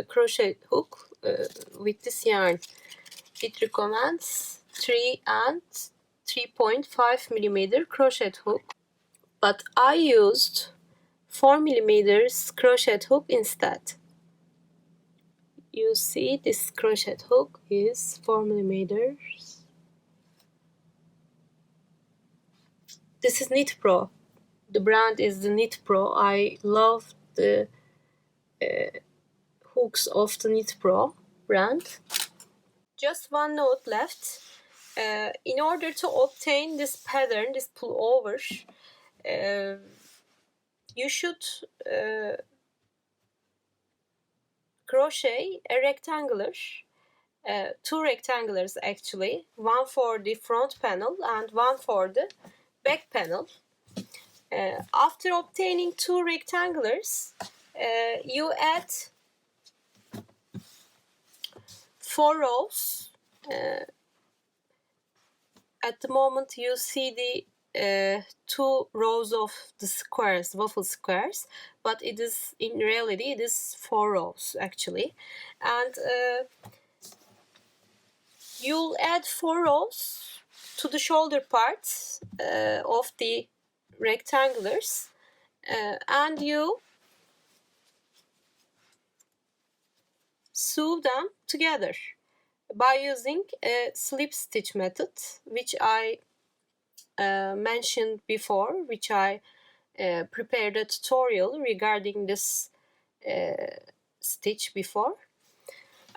crochet hook with this yarn. It recommends 3 and 3.5 millimeter crochet hook, but I used 4 millimeters crochet hook instead. You see, this crochet hook is 4 millimeters. This is Knit Pro. The brand is the Knit Pro. I love the hooks of the Knit Pro brand. Just one note left. In order to obtain this pattern, this pullover, you should crochet a rectangular, two rectangulars actually, one for the front panel and one for the back panel. After obtaining two rectangulars, you add 4 rows. At the moment you see the 2 rows of the squares, waffle squares, but it is in reality it is 4 rows actually, and you'll add 4 rows to the shoulder parts of the rectangulars, and you sew them together by using a slip stitch method, which I mentioned before, which I prepared a tutorial regarding this stitch before.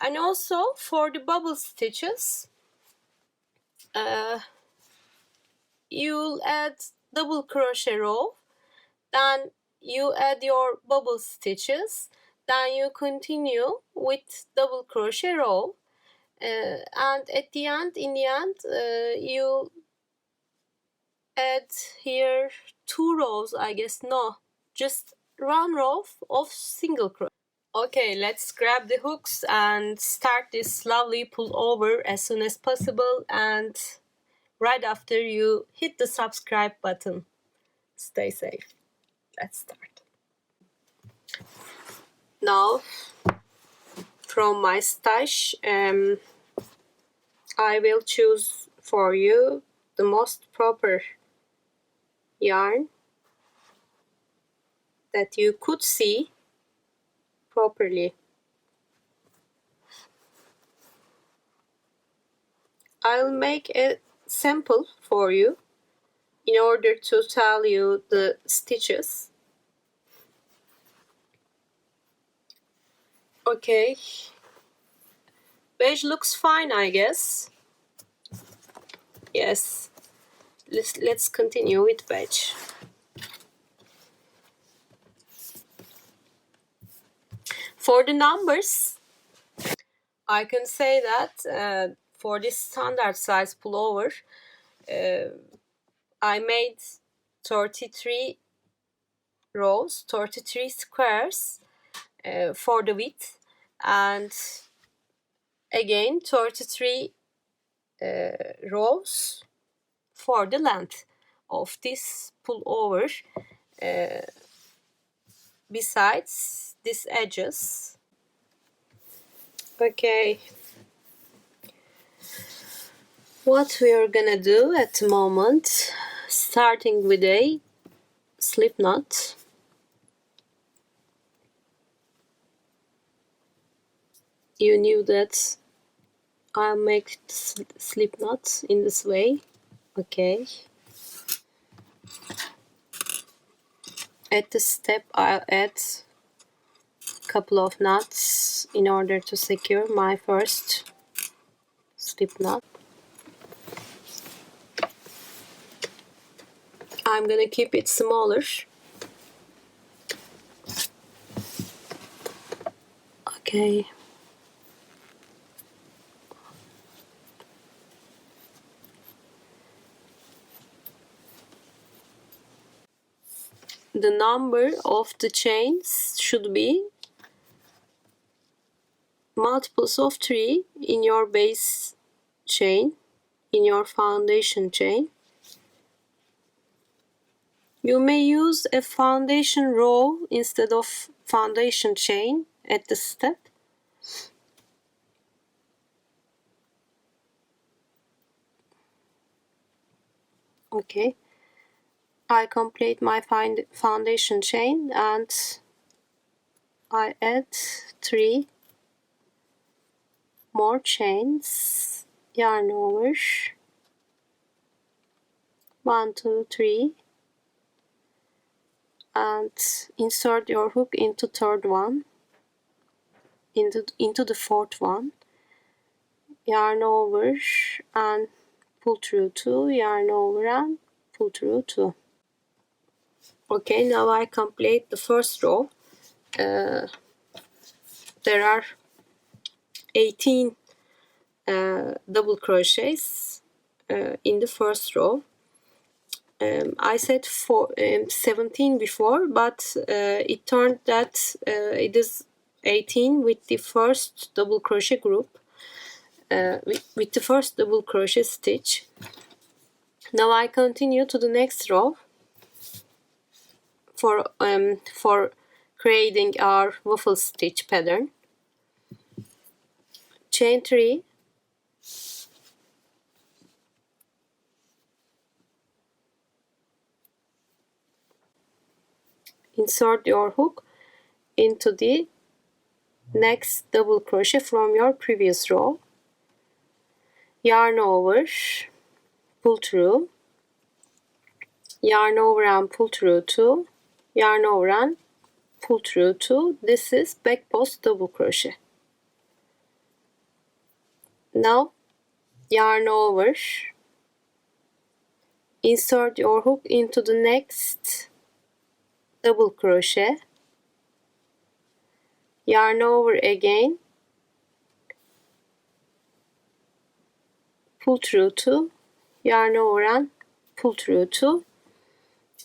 And also for the bubble stitches, you'll add double crochet row, then you add your bubble stitches, then you continue with double crochet row, and at the end, in the end, you add here 2 rows, I guess. No, just 1 row of single crochet. Okay, let's grab the hooks and start this lovely pullover as soon as possible, and right after you hit the subscribe button. Stay safe. Let's start. Now, from my stash, I will choose for you the most proper yarn that you could see properly. I'll make a sample for you in order to tell you the stitches. Okay, beige looks fine, I guess. Yes, let's continue with beige. For the numbers, I can say that for this standard size pullover, I made 33 rows, 33 squares for the width, and again 33 rows for the length of this pullover, besides these edges. Okay, what we are gonna do at the moment, starting with a slip knot. You knew that I'll make the slip knot in this way. Okay. At this step, I'll add a couple of knots in order to secure my first slip knot. I'm gonna keep it smaller. Okay. The number of the chains should be multiples of 3 in your base chain, in your foundation chain. You may use a foundation row instead of foundation chain at this step. Okay, I complete my foundation chain and I add 3 more chains, yarn over, 1 2 3, and insert your hook into third one, into the fourth one, yarn over and pull through 2, yarn over and pull through 2. Okay, now I complete the first row. There are 18 double crochets in the first row. I said 17 before, but it turned that it is 18 with the first double crochet group, with the first double crochet stitch. Now I continue to the next row for creating our waffle stitch pattern. Chain 3, insert your hook into the next double crochet from your previous row, yarn over, pull through, yarn over and pull through 2, yarn over and pull through 2. This is back post double crochet. Now yarn over, insert your hook into the next double crochet, yarn over again, pull through 2, yarn over and pull through 2.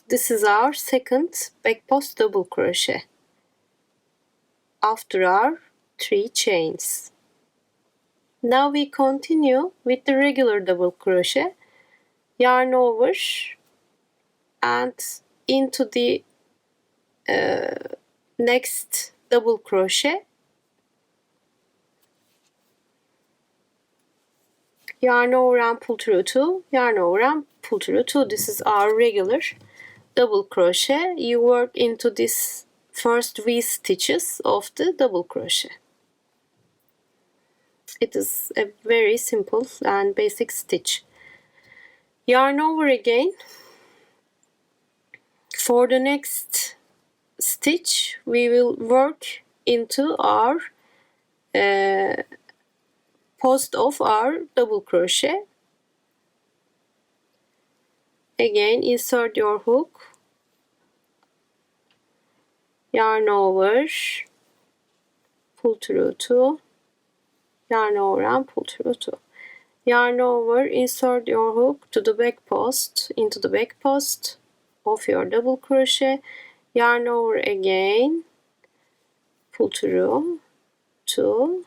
This is our second back post double crochet after our 3 chains. Now we continue with the regular double crochet, yarn over and into the next double crochet, yarn over and pull through 2, yarn over and pull through 2. This is our regular double crochet. You work into this first V stitches of the double crochet. It is a very simple and basic stitch. Yarn over again. For the next stitch we will work into our post of our double crochet. Again, insert your hook, yarn over, pull through 2, yarn over and pull through 2. Yarn over, insert your hook to the back post, into the back post of your double crochet, yarn over again, pull through 2,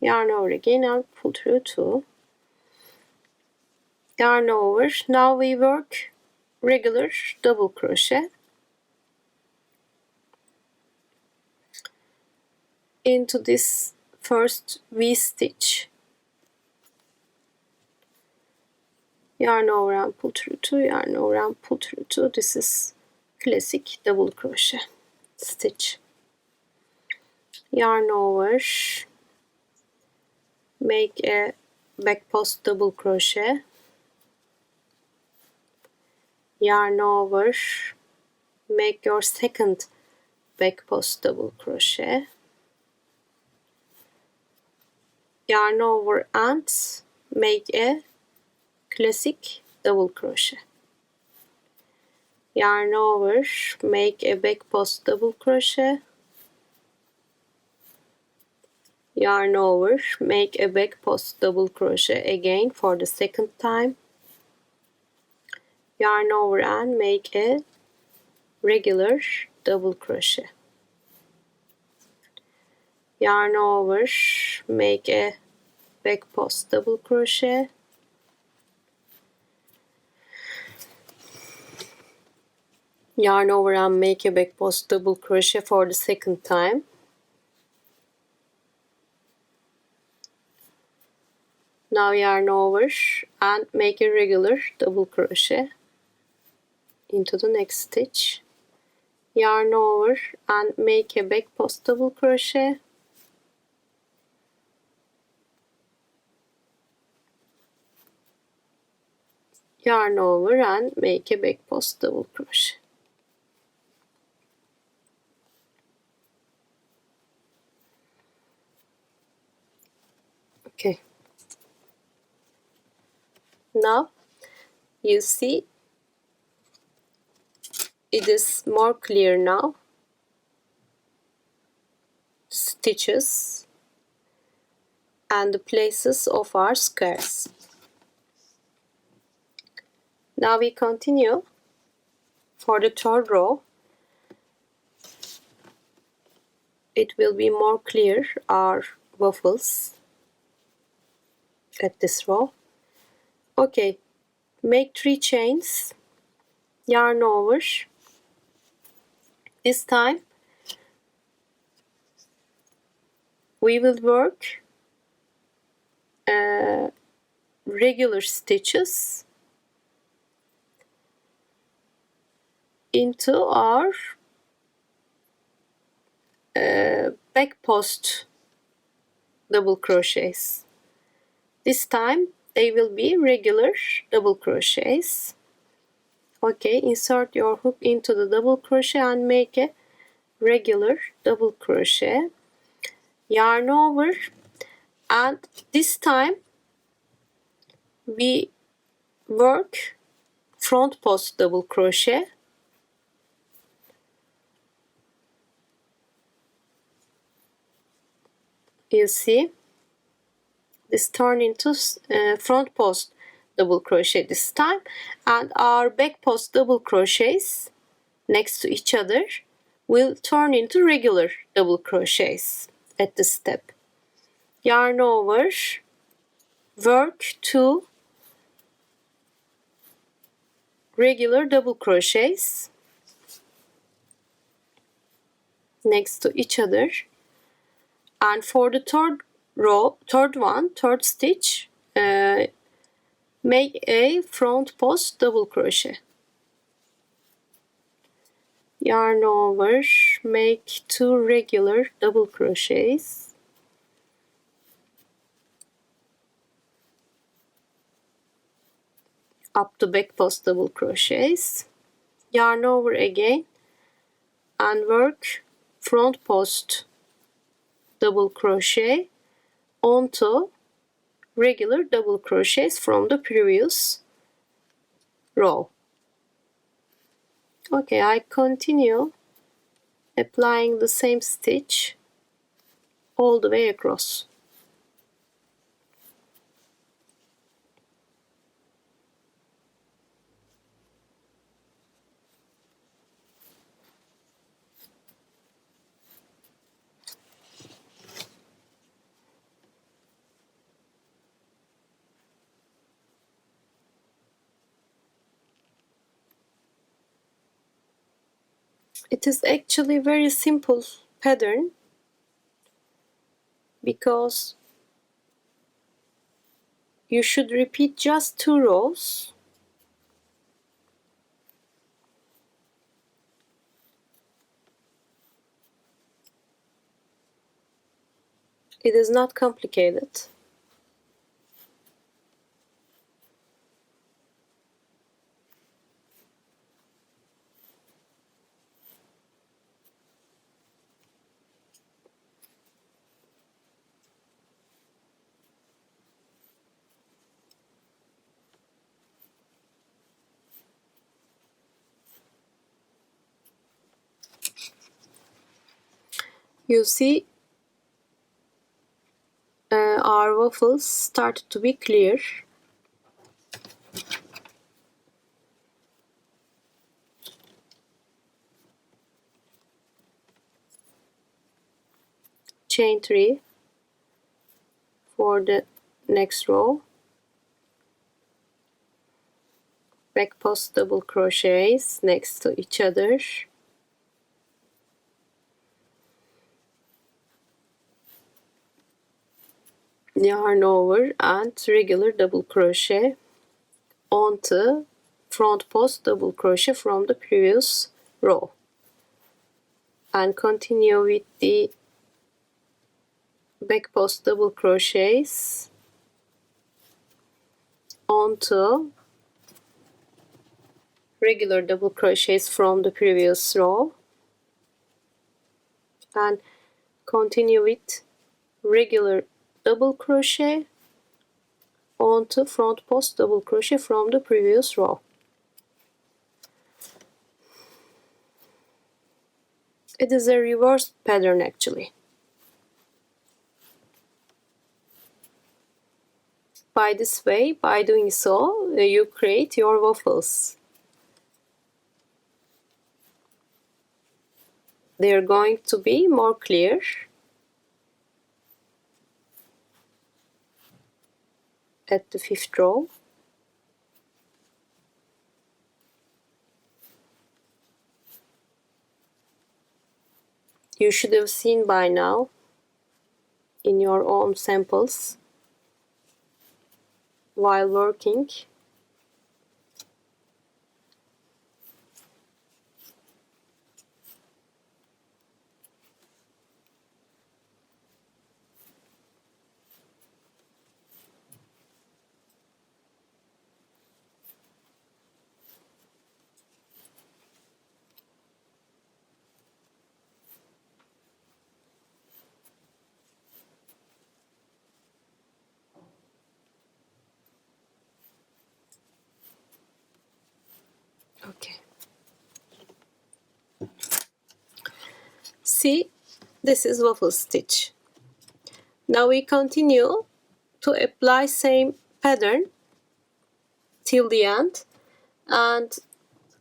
yarn over again and pull through 2, yarn over. Now we work regular double crochet into this first V stitch, yarn over and pull through 2, yarn over and pull through 2. This is classic double crochet stitch. Yarn over, make a back post double crochet, yarn over, make your second back post double crochet, yarn over and make a classic double crochet, yarn over, make a back post double crochet, yarn over, make a back post double crochet again for the second time, yarn over and make a regular double crochet, yarn over, make a back post double crochet, Yarn over and make a back post double crochet for the second time. Now yarn over and make a regular double crochet into the next stitch. Yarn over and make a back post double crochet. Yarn over and make a back post double crochet. Okay. Now you see it is more clear now. Stitches and the places of our squares. Now we continue for the third row. It will be more clear our waffles at this row. Okay, make 3 chains, yarn over. This time we will work regular stitches into our back post double crochets. This time they will be regular double crochets. Okay, insert your hook into the double crochet and make a regular double crochet. Yarn over, and this time we work front post double crochet. You see this turn into front post double crochet this time, and our back post double crochets next to each other will turn into regular double crochets at this step. Yarn over, work 2 regular double crochets next to each other, and for the third stitch, make a front post double crochet. Yarn over, make 2 regular double crochets. Up to back post double crochets. Yarn over again and work front post double crochet onto regular double crochets from the previous row. Okay, I continue applying the same stitch all the way across. It is actually very simple pattern because you should repeat just 2 rows. It is not complicated. You see our waffles started to be clear. Chain 3 for the next row. back post double crochets next to each other. Yarn over and regular double crochet onto front post double crochet from the previous row, and continue with the back post double crochets onto regular double crochets from the previous row, and continue with regular double crochet onto front post double crochet from the previous row. It is a reversed pattern actually. By this way, by doing so, you create your waffles. They are going to be more clear. At the 5th row. You should have seen by now in your own samples while working. Okay. See, this is waffle stitch. Now we continue to apply same pattern till the end, and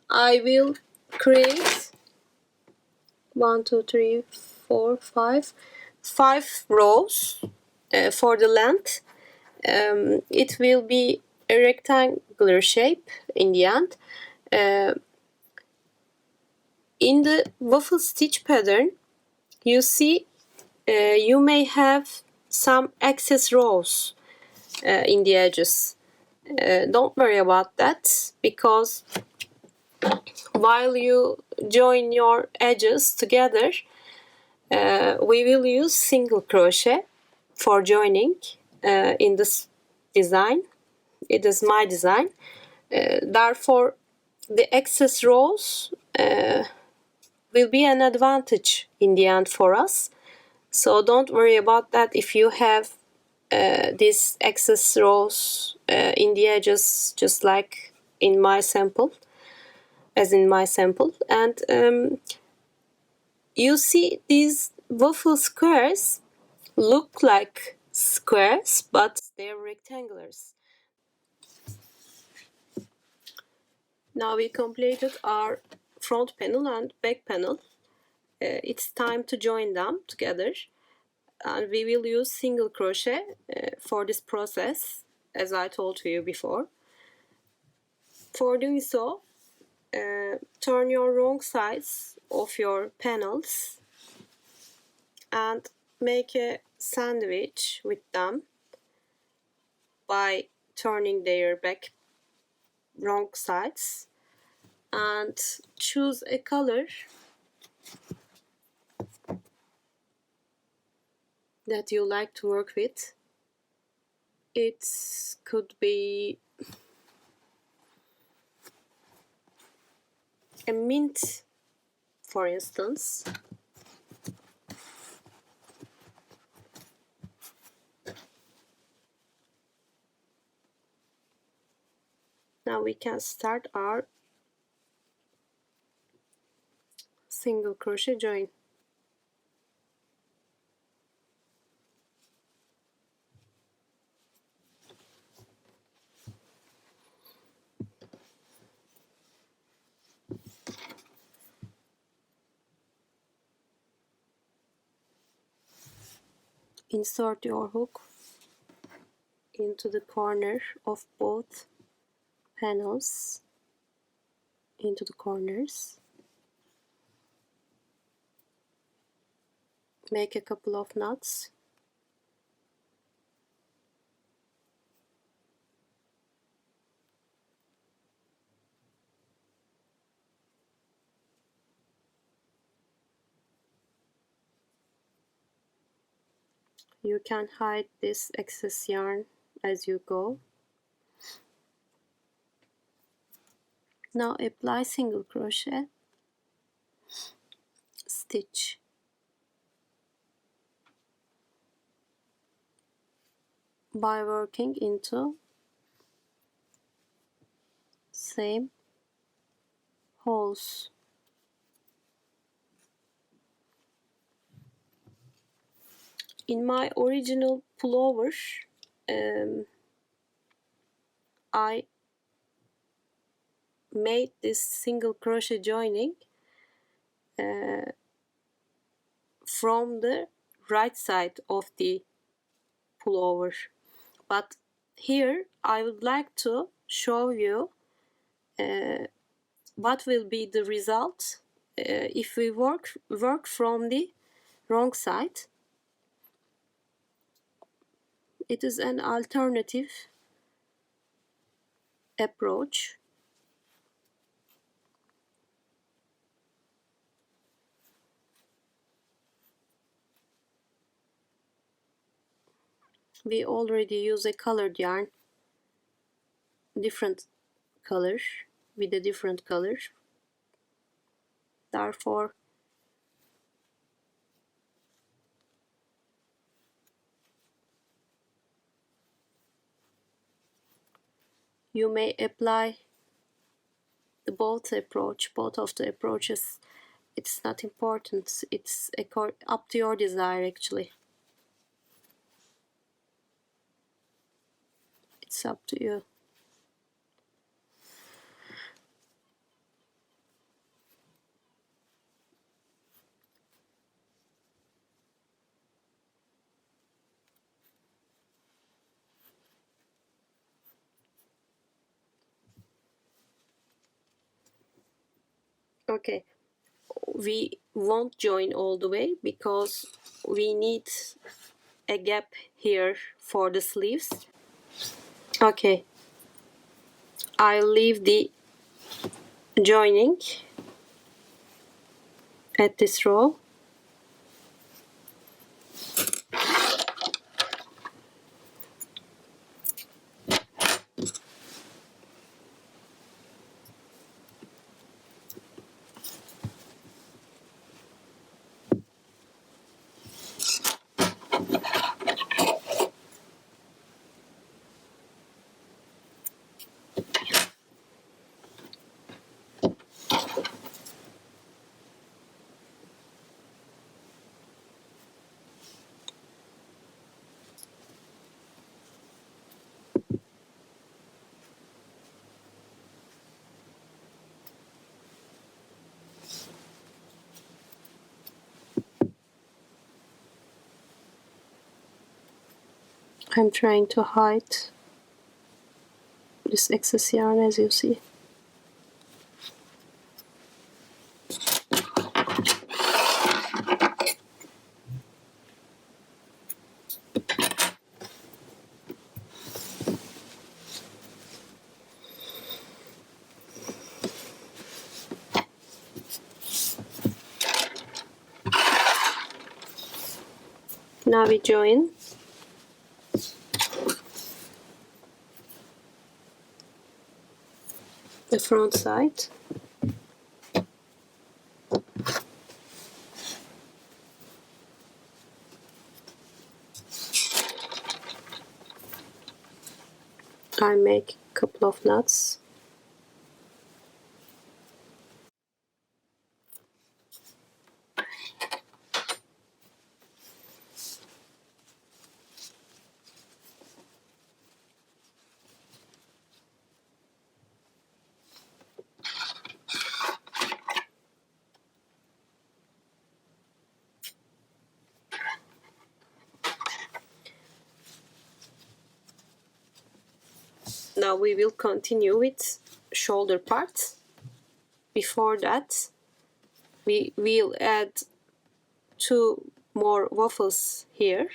I will create 1, 2, 3, 4, 5 rows for the length. It will be a rectangular shape in the end. In the waffle stitch pattern, you see you may have some excess rows in the edges. Don't worry about that, because while you join your edges together, we will use single crochet for joining in this design. It is my design. Therefore, the excess rows will be an advantage in the end for us. So don't worry about that if you have these excess rows in the edges, just like in my sample, and you see these waffle squares look like squares, but they're rectangulars. Now we completed our front panel and back panel. It's time to join them together, and we will use single crochet for this process, as I told you before. For doing so, turn your wrong sides of your panels and make a sandwich with them by turning their back wrong sides, and choose a color that you like to work with. It could be a mint, for instance. Now we can start our single crochet join. Insert your hook into the corner of both panels into the corners. Make a couple of knots. You can hide this excess yarn as you go. Now apply single crochet, stitch, by working into same holes. In my original pullover, I made this single crochet joining from the right side of the pullover, but here I would like to show you what will be the result if we work from the wrong side. It is an alternative approach. We already use a colored yarn, different color, with a different color. Therefore, you may apply the both of the approaches. It's not important. It's up to your desire, actually. It's up to you. Okay, we won't join all the way because we need a gap here for the sleeves. Okay, I'll leave the joining at this row. I'm trying to hide this excess yarn, as you see. Now we join the front side. I make a couple of knots. Now we will continue with shoulder parts. before that we will add 2 more waffles here.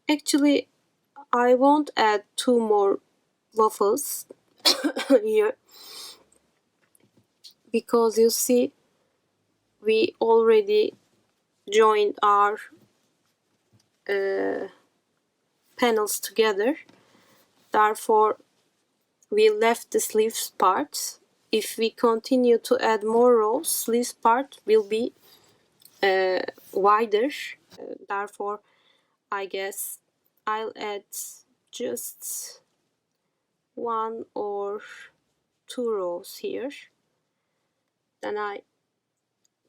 Actually, I won't add 2 more waffles here, because you see we already joined our panels together. Therefore, we left the sleeves part. If we continue to add more rows, sleeves part will be wider. Therefore, I guess I'll add just 1 or 2 rows here. Then I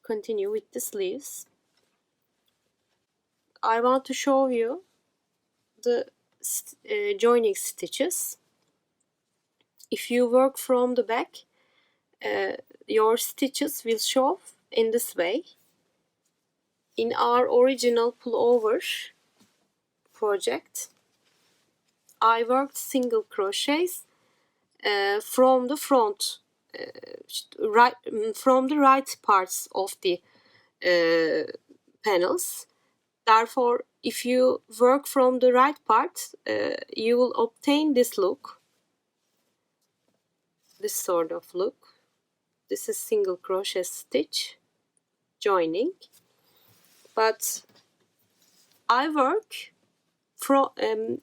continue with the sleeves. I want to show you the joining stitches. If you work from the back, your stitches will show in this way. In our original pullover project, I worked single crochets from the front, from the right parts of the panels. Therefore, if you work from the right part, you will obtain this look, this sort of look. This is single crochet stitch joining. But I work from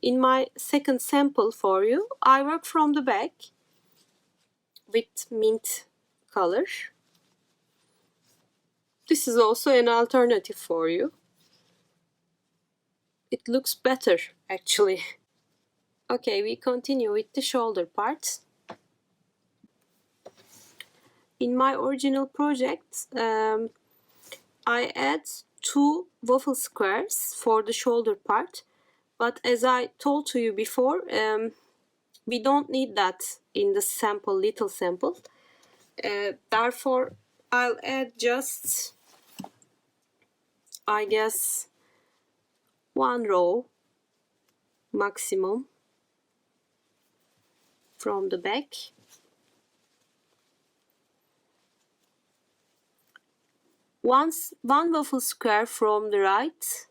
in my second sample for you, I work from the back with mint color. This is also an alternative for you. It looks better actually. Okay, we continue with the shoulder part. In my original project, I add 2 waffle squares for the shoulder part, but as I told to you before, we don't need that in the sample, little sample. Therefore, I'll add just, I guess, 1 row maximum from the back. One waffle square from the right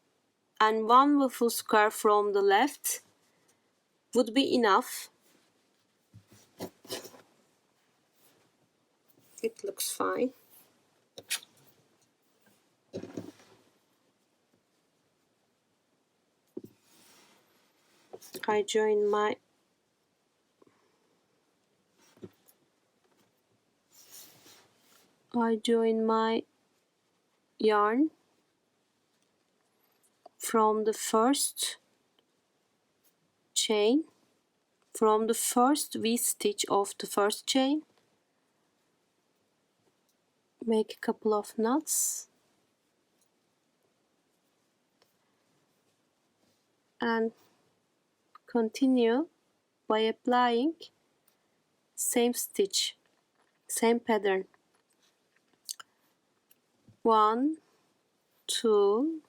and 1 waffle square from the left would be enough. It looks fine. I join my yarn from the first chain, from the first V stitch of the first chain. Make a couple of knots and continue by applying same stitch, same pattern. 1, 2,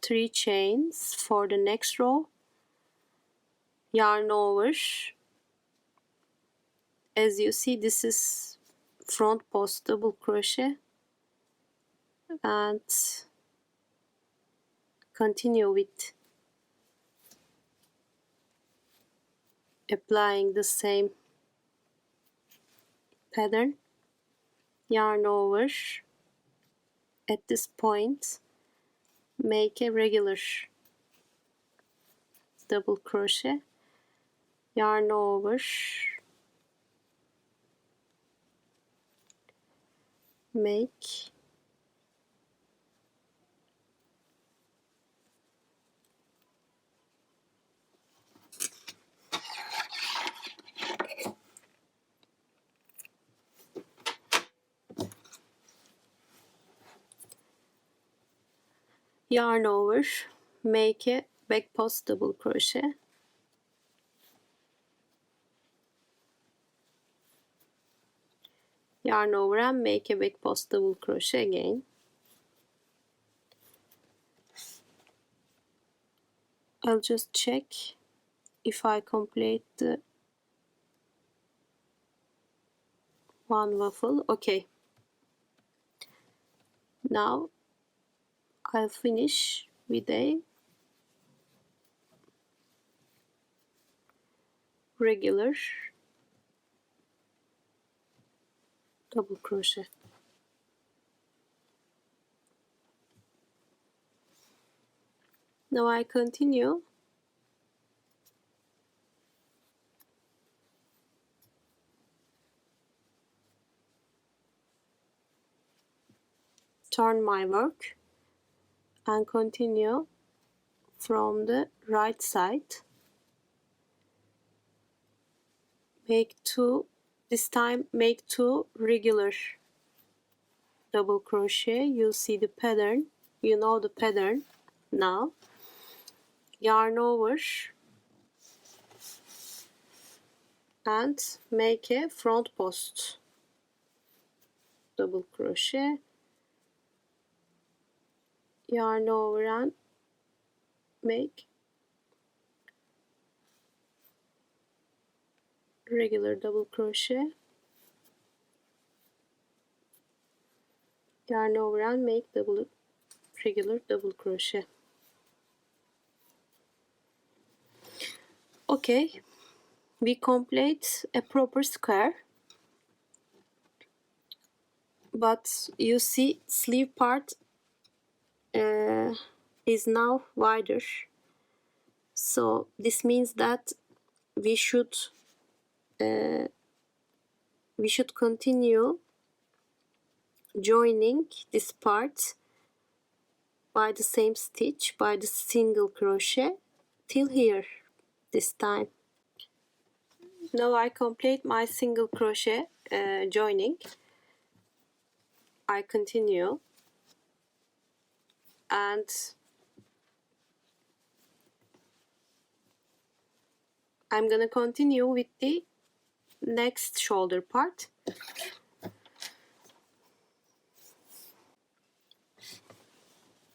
3 chains for the next row, yarn over. As you see, this is front post double crochet, and continue with applying the same pattern, yarn over. At this point, make a regular double crochet, yarn over, make yarn over, make a back post double crochet, yarn over and make a back post double crochet again. I'll just check if I complete the one waffle. Okay, now I'll finish with a regular double crochet. Now I continue turn my work and continue from the right side. Make two, this time make two regular double crochet. You see the pattern, you know the pattern now. Yarn over and make a front post double crochet, yarn over and make regular double crochet, yarn over and make regular double crochet. Okay, we complete a proper square, but you see sleeve part is now wider, so this means that we should continue joining this part by the same stitch, by the single crochet till here this time. Now I complete my single crochet joining. I continue and I'm gonna continue with the next shoulder part.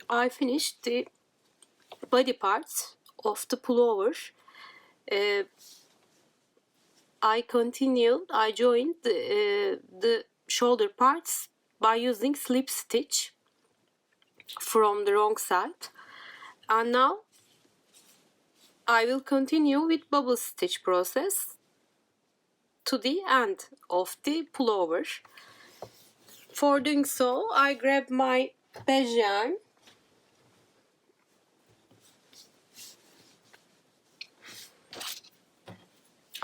I finished the body parts of the pullover. I joined the shoulder parts by using slip stitch from the wrong side, and now I will continue with bubble stitch process to the end of the pullover. For doing so, I grab my beige yarn,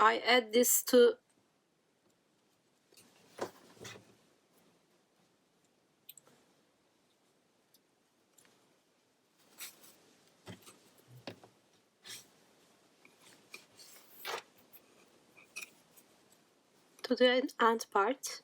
I add this to the end part.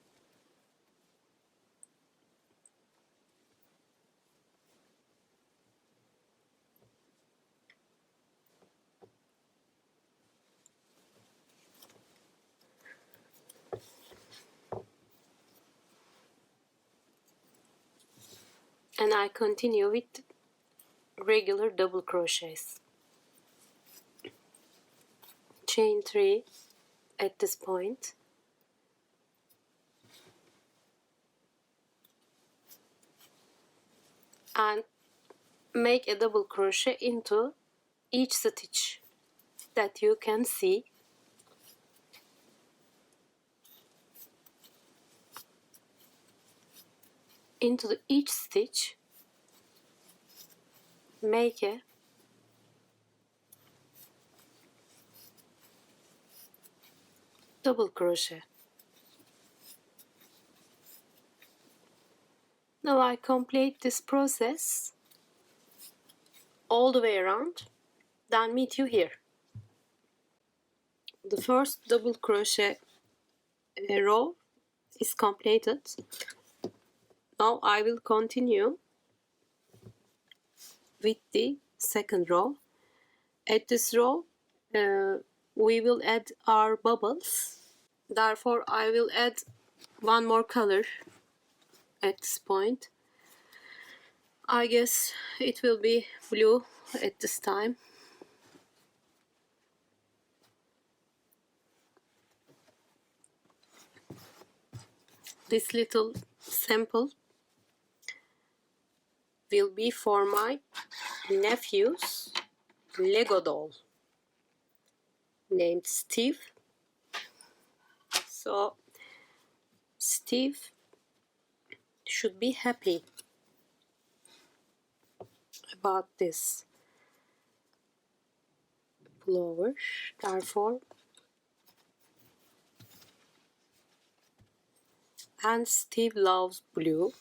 And I continue with regular double crochets. Chain 3 at this point. And make a double crochet into each stitch that you can see. Into each stitch, make a double crochet. Now I complete this process all the way around, then meet you here. The first double crochet row is completed. Now I will continue with the second row. At this row we will add our bubbles, therefore I will add one more color at this point. I guess it will be blue at this time. This little sample will be for my nephew's Lego doll named Steve. So Steve should be happy about this pullover. Therefore, and Steve loves blue.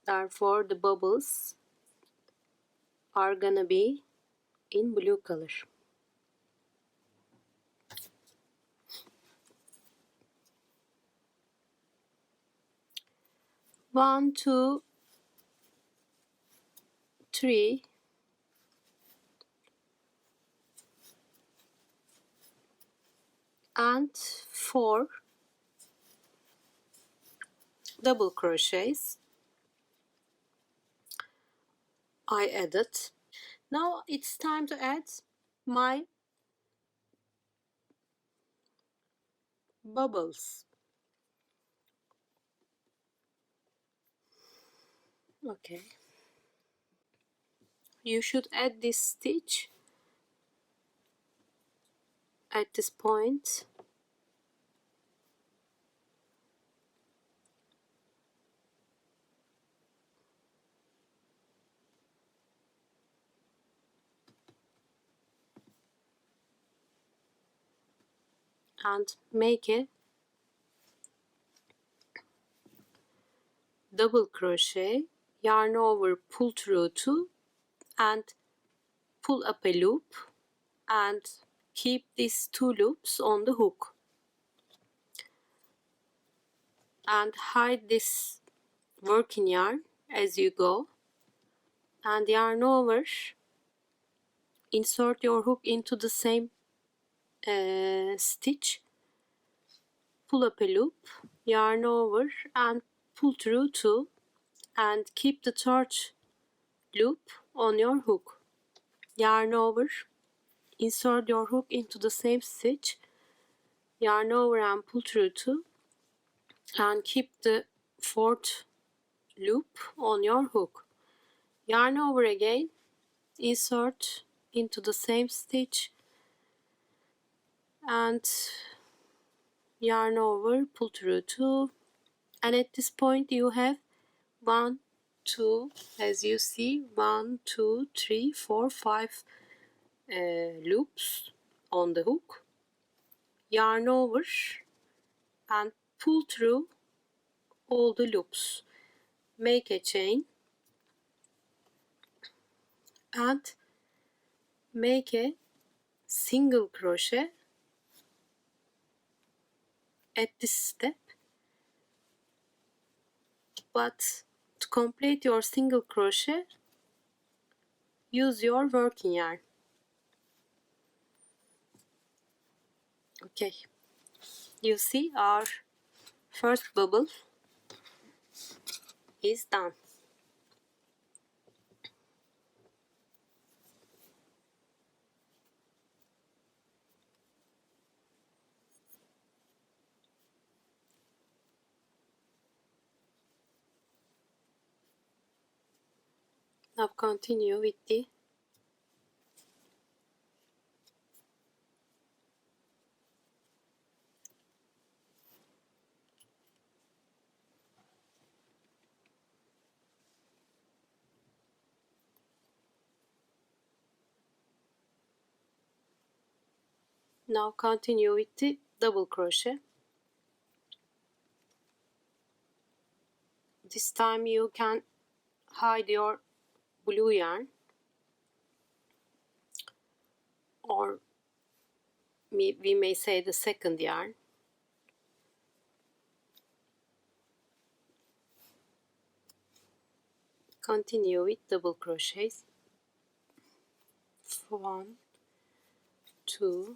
Therefore, the bubbles are gonna be in blue color. One, two, three, and 4 double crochets I added. Now it's time to add my bubbles. Okay, you should add this stitch at this point. And make a double crochet, yarn over, pull through 2 and pull up a loop and keep these 2 loops on the hook and hide this working yarn as you go and yarn over, insert your hook into the same stitch, pull up a loop, yarn over and pull through 2 and keep the third loop on your hook, yarn over, insert your hook into the same stitch, yarn over and pull through 2 and keep the fourth loop on your hook, yarn over again, insert into the same stitch and yarn over, pull through 2, and at this point you have 1, 2, as you see, 1, 2, 3, 4, 5 loops on the hook, yarn over and pull through all the loops, make a chain and make a single crochet at this step, but to complete your single crochet use your working yarn. Okay, you see our first bubble is done. Now continue with the double crochet. This time you can hide your blue yarn, or we may say the second yarn. Continue with double crochets. 1, 2,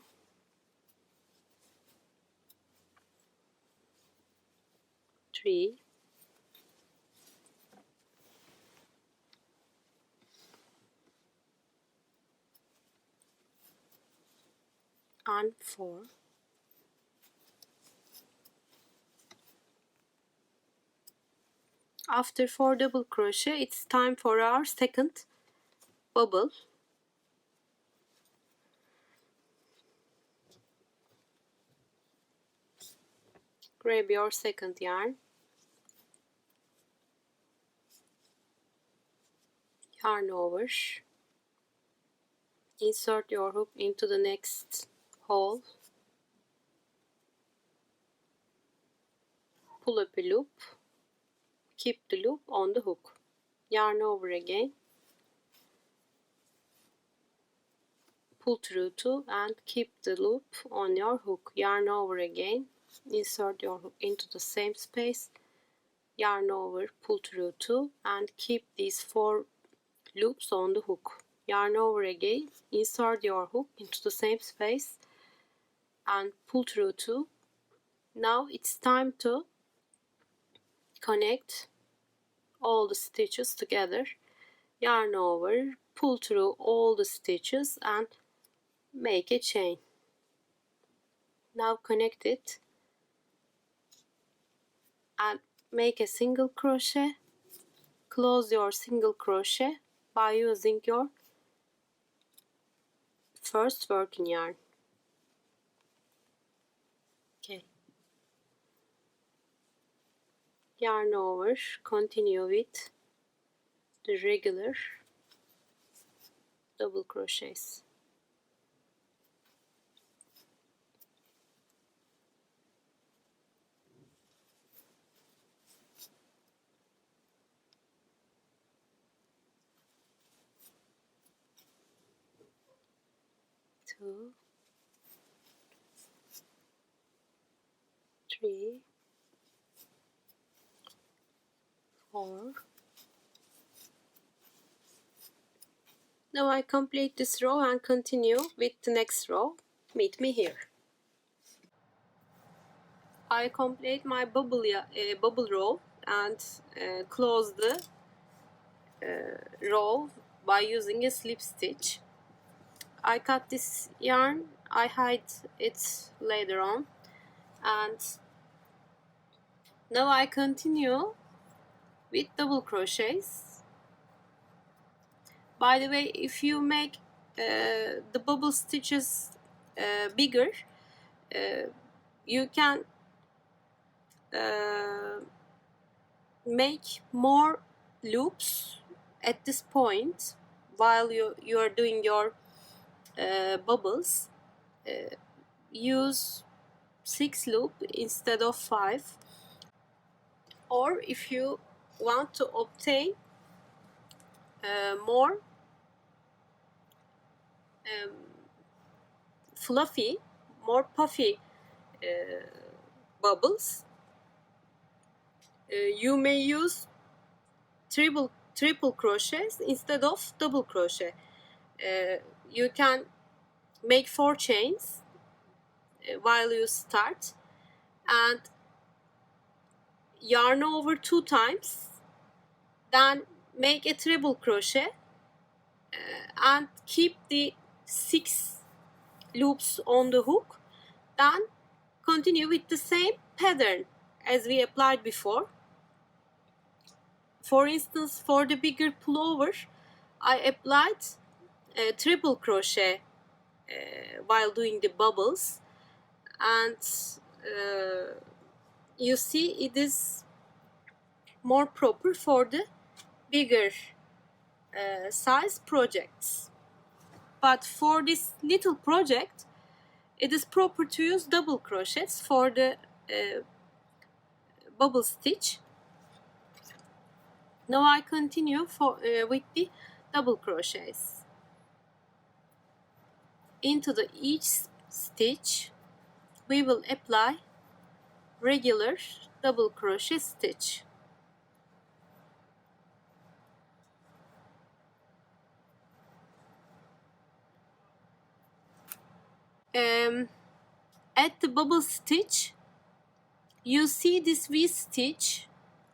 3, and 4, After 4 double crochet, it's time for our second bubble. Grab your second yarn, yarn over, insert your hook into the next hole, pull up a loop, keep the loop on the hook, yarn over again, pull through 2 and keep the loop on your hook, yarn over again, insert your hook into the same space, yarn over, pull through 2 and keep these 4 loops on the hook, yarn over again, insert your hook into the same space and pull through 2. Now it's time to connect all the stitches together, yarn over, pull through all the stitches and make a chain. Now connect it and make a single crochet, close your single crochet by using your first working yarn. Okay, yarn over, continue with the regular double crochets. Two, 3, 4. Now I complete this row and continue with the next row. Meet me here. I complete my bubble row and close the row by using a slip stitch. I cut this yarn, I hide it later on, and now I continue with double crochets. By the way, if you make the bubble stitches bigger, you can make more loops at this point while you are doing your bubbles. Use 6 loop instead of 5, or if you want to obtain more fluffy, more puffy bubbles, you may use triple crochets instead of double crochet. You can make 4 chains while you start and yarn over 2 times, then make a triple crochet and keep the 6 loops on the hook, then continue with the same pattern as we applied before. For instance, for the bigger pullover, I applied a triple crochet while doing the bubbles, and you see it is more proper for the bigger size projects. But for this little project, it is proper to use double crochets for the bubble stitch. Now I continue with the double crochets. Into each stitch we will apply regular double crochet stitch. At the bubble stitch, you see this V stitch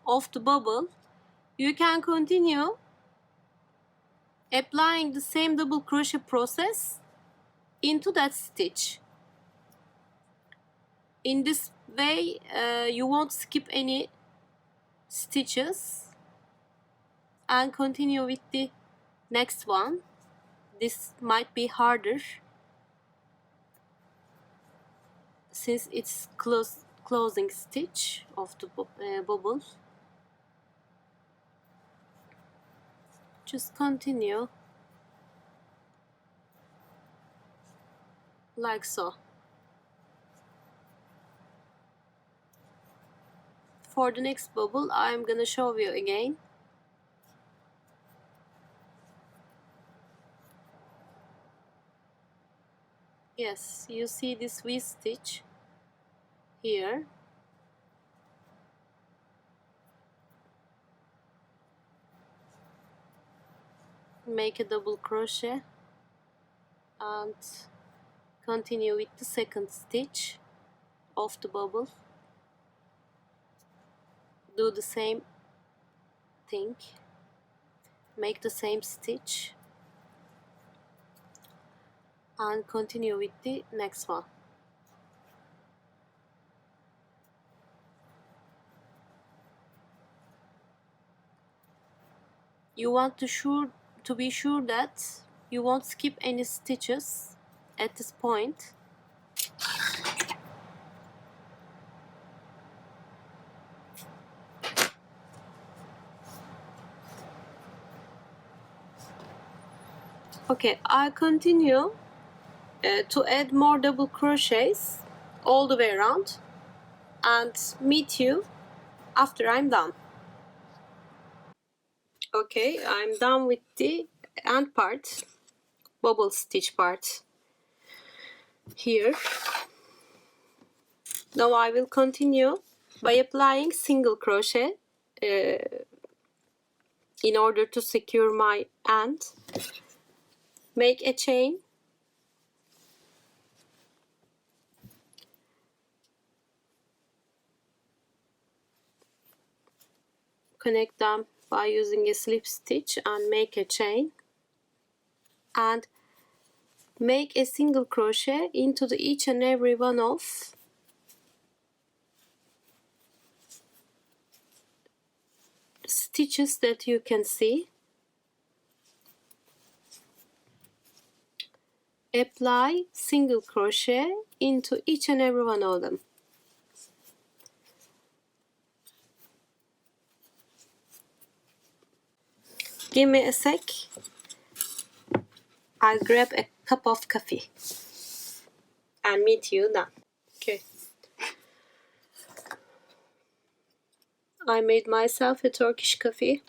of the bubble. You can continue applying the same double crochet process into that stitch. In this way, you won't skip any stitches and continue with the next one. This might be harder since it's closing stitch of the bubble. Just continue like so. For the next bubble, I'm gonna show you again. Yes, you see this V stitch here. Make a double crochet and continue with the second stitch of the bubble. Do the same thing, make the same stitch and continue with the next one. You want to be sure that you won't skip any stitches at this point. Okay, I continue to add more double crochets all the way around and meet you after I'm done. Okay, I'm done with the end part, bubble stitch part here. Now I will continue by applying single crochet in order to secure my end. Make a chain, connect them by using a slip stitch and make a chain, and make a single crochet into each and every one of stitches that you can see. Apply single crochet into each and every one of them. Give me a sec. I'll grab a cup of coffee and meet you done. Okay. I made myself a Turkish coffee.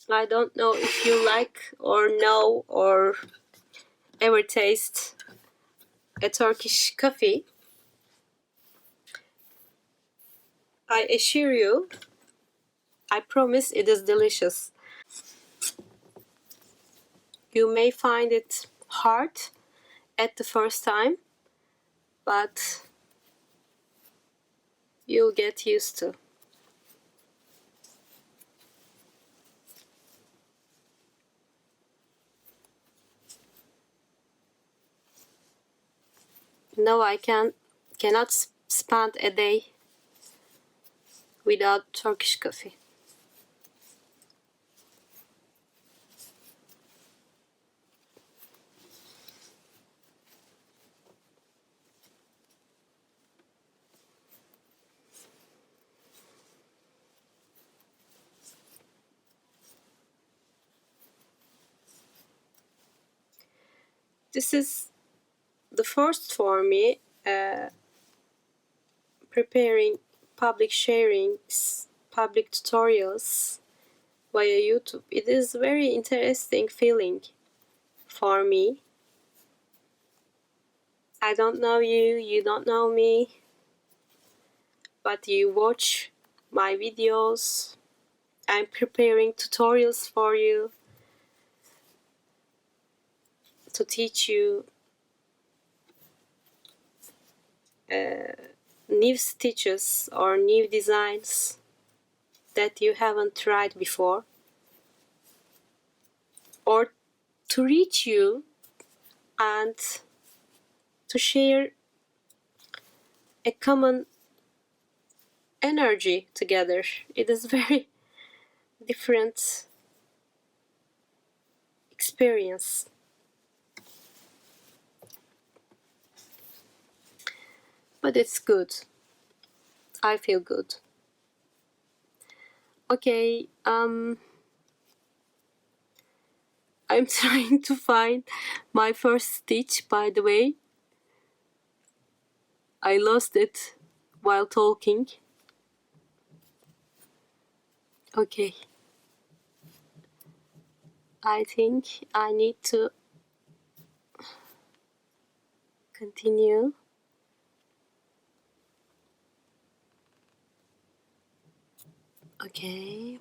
I don't know if you like or know or ever taste a Turkish coffee. I assure you, I promise it is delicious. You may find it hard at the first time, but you'll get used to. No, I cannot spend a day without Turkish coffee. This is the first for me preparing public sharings, public tutorials via YouTube. It is very interesting feeling for me. I don't know you, you don't know me, but you watch my videos. I'm preparing tutorials for you to teach you new stitches or new designs that you haven't tried before, or to reach you and to share a common energy together. It is very different experience. But it's good. I feel good. Okay, I'm trying to find my first stitch, by the way. I lost it while talking. Okay. I think I need to continue. Okay.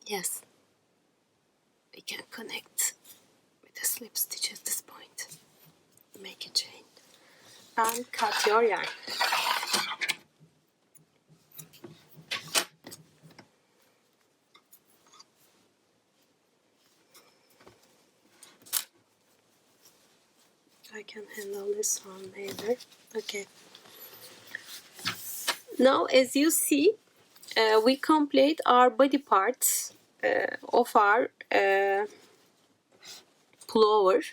Yes. We can connect with the slip stitch at this point. Make a chain. And cut your yarn. I can handle this one later. Okay. Now, as you see, we complete our body parts of our pullover.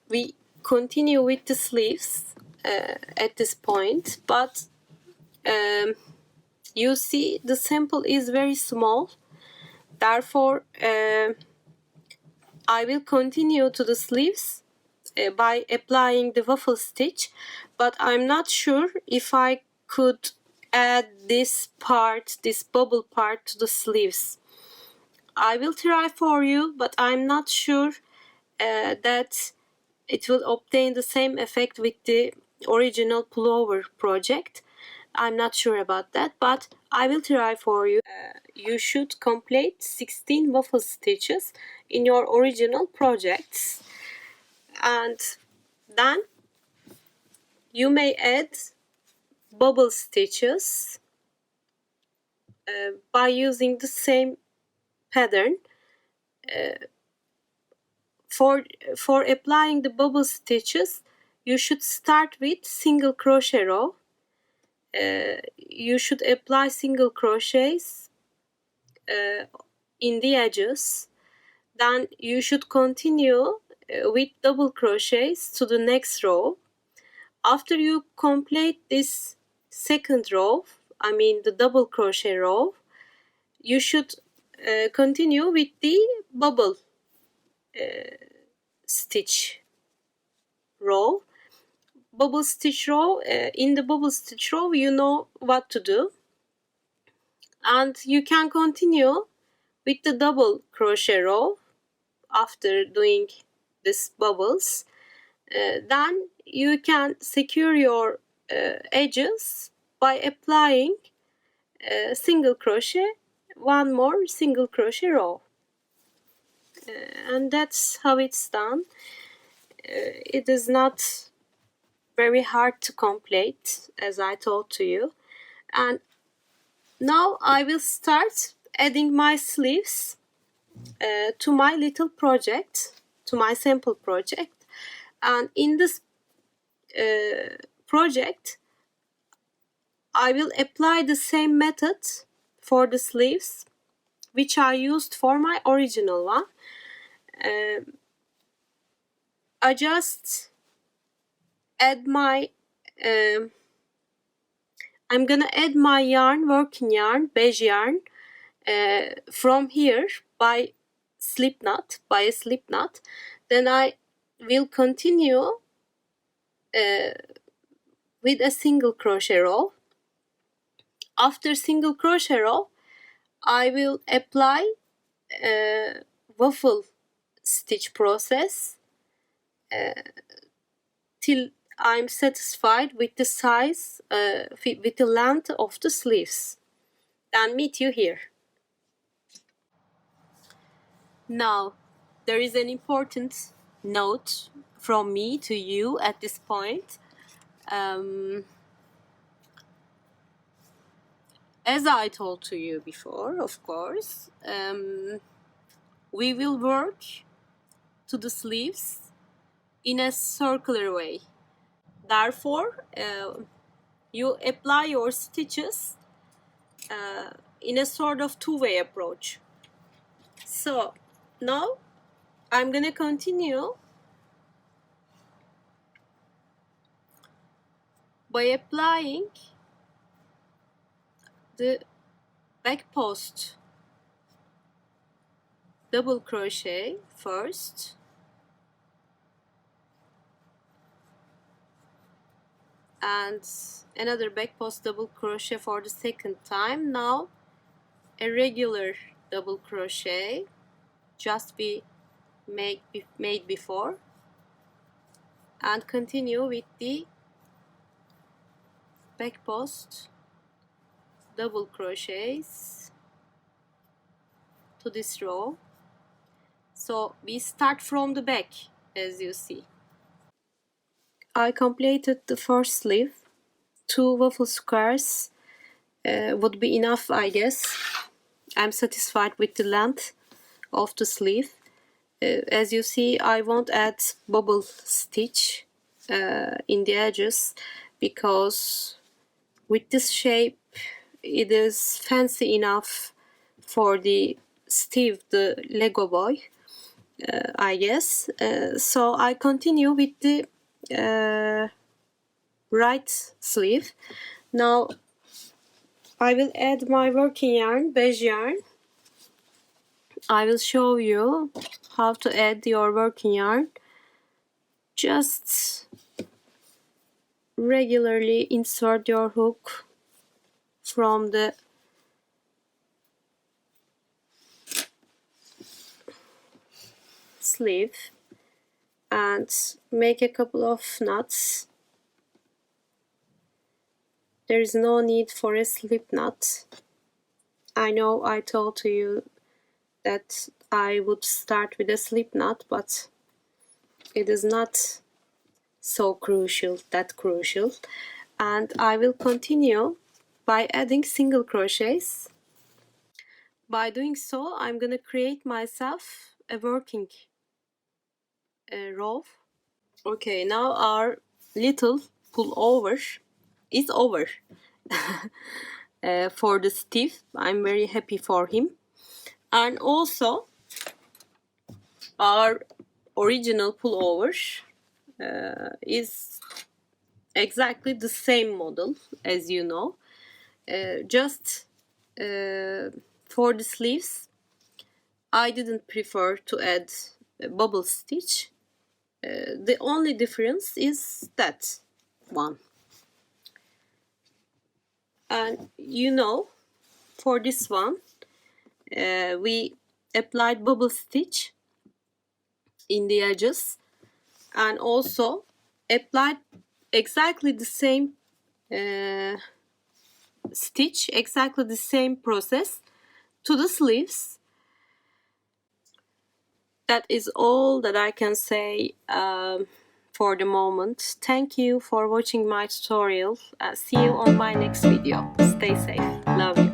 We continue with the sleeves at this point, but you see the sample is very small. Therefore, I will continue to the sleeves by applying the waffle stitch, but I'm not sure if I could add this part, this bubble part, to the sleeves. I will try for you, but I'm not sure that it will obtain the same effect with the original pullover project. I'm not sure about that, but I will try for you. You should complete 16 waffle stitches in your original projects, and then you may add bubble stitches by using the same pattern. For applying the bubble stitches, you should start with single crochet row. You should apply single crochets in the edges. Then you should continue with double crochets to the next row. After you complete this second row, I mean the double crochet row, you should continue with the bubble stitch row. Bubble stitch row, in the bubble stitch row you know what to do, and you can continue with the double crochet row after doing this bubbles. Then you can secure your edges by applying single crochet, one more single crochet row, and that's how it's done. It is not very hard to complete, as I told to you. And now I will start adding my sleeves to my little project, to my sample project. And in this project, I will apply the same method for the sleeves which I used for my original one. I just add my I'm gonna add my yarn, working yarn, beige yarn, from here by a slip knot. Then I will continue with a single crochet row. After single crochet row, I will apply waffle stitch process till I'm satisfied with the size, with the length of the sleeves. Then meet you here. Now, there is an important note from me to you at this point. As I told to you before, of course, we will work to the sleeves in a circular way. Therefore, you apply your stitches in a sort of two-way approach. So now I'm gonna continue by applying the back post double crochet first, and another back post double crochet for the second time. Now a regular double crochet just be made before, and continue with the back post double crochets to this row. So we start from the back, as you see. I completed the first sleeve. 2 waffle squares would be enough, I guess. I'm satisfied with the length of the sleeve. As you see, I won't add bubble stitch in the edges, because with this shape it is fancy enough for the Steve the Lego boy, I guess. So I continue with the right sleeve. Now I will add my working yarn, beige yarn. I will show you how to add your working yarn. Just regularly insert your hook from the sleeve and make a couple of knots. There is no need for a slip knot. I know I told you that I would start with a slip knot, but it is not so crucial, and I will continue by adding single crochets. By doing so, I'm gonna create myself a working row. Okay, now our little pullover is over. For the Steve, I'm very happy for him. And also our original pullover is exactly the same model, as you know. Just for the sleeves, I didn't prefer to add a bubble stitch. The only difference is that one. And you know, for this one, we applied bubble stitch in the edges, and also applied exactly the same stitch, exactly the same process to the sleeves. That is all that I can say for the moment. Thank you for watching my tutorial. See you on my next video. Stay safe. Love you.